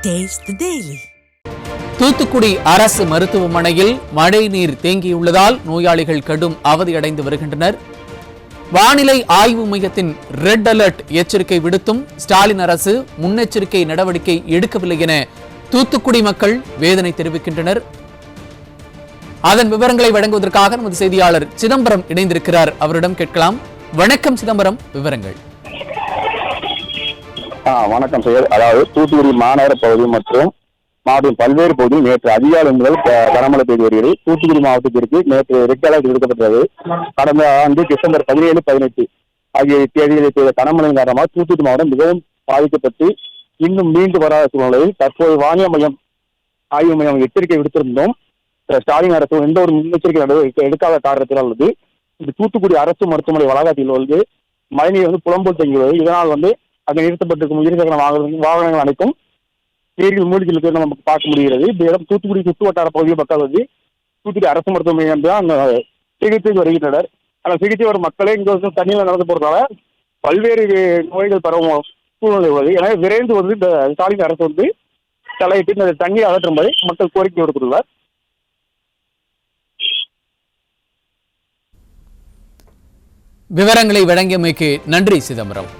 Taste the Daily. Thoothukudi அரசு மருத்துவமனையில் மழைநீர் தேங்கியுள்ளதால் நோயாளிகள் கடும் அவதியடைந்து வருகின்றனர். வானிலை ஆய்வு மையத்தின் ரெட் அலர்ட் எச்சரிக்கை விடுத்தும் ஸ்டாலின் அரசு முன்னெச்சரிக்கை நடவடிக்கை எடுக்கவில்லை என தூத்துக்குடி மக்கள் வேதனை தெரிவிக்கின்றனர். அதன் விவரங்களை வழங்குவதற்காக நமது செய்தியாளர் சிதம்பரம் இணைந்திருக்கிறார். அவரிடம் கேட்கலாம். வணக்கம் சிதம்பரம், விவரங்கள். வணக்கம் சார். அதாவது தூத்துக்குடி மாநகர பகுதி மற்றும் மாவட்டத்தின் பல்வேறு பகுதியில் நேற்று அதிகாலை முதல் கனமழை பெய்து வருகிறது. தூத்துக்குடி மாவட்டத்திற்கு நேற்று ரெட் அலர்ட் விடுக்கப்பட்டது. கடந்த ஆண்டு டிசம்பர் 17, 18 ஆகிய தேதிகளில் பெய்த கனமழையின் காரணமாக தூத்துக்குடி மாவட்டம் மிகவும் பாதிக்கப்பட்டு இன்னும் மீண்டு வராத சூழ்நிலையில் தற்போது வானிலை மையம் ஆய்வு மையம் எச்சரிக்கை விடுத்திருந்தோம். ஸ்டாலின் அரசு எந்த ஒரு முன்னெச்சரிக்கை நடவடிக்கை எடுக்காத காரணத்தினால் இந்த தூத்துக்குடி அரசு மருத்துவமனை வளாகத்தில் மழைநீர் புலம்போல் தங்கியுள்ளது. இதனால் அங்கே நிறுத்தப்பட்டிருக்கும் இருசக்கர வாகனங்கள் அனைத்தும் நீரில் மூழ்கி இருக்கிறது நமக்கு பார்க்க முடிகிறது. இந்த இடம் தூத்துக்குடி சுற்று வட்டார பகுதியை மக்கள் தூத்துக்குடி அரசு மருத்துவமனை தான் அங்கே சிகிச்சைக்கு வருகின்றனர். ஆனால் சிகிச்சை வரும் மக்களே இங்கே தண்ணியில் நடந்து போறதால பல்வேறு நோய்கள் பரவும் சூழ்நிலை உள்ளது. எனவே விரைந்து இந்த ஸ்டாலின் அரசு தலையிட்டு இந்த தண்ணீர் அகற்றும்படி மக்கள் கோரிக்கை விடுத்துள்ளார். விவரங்களை வழங்கியமைக்கு நன்றி சிதம்பரம்.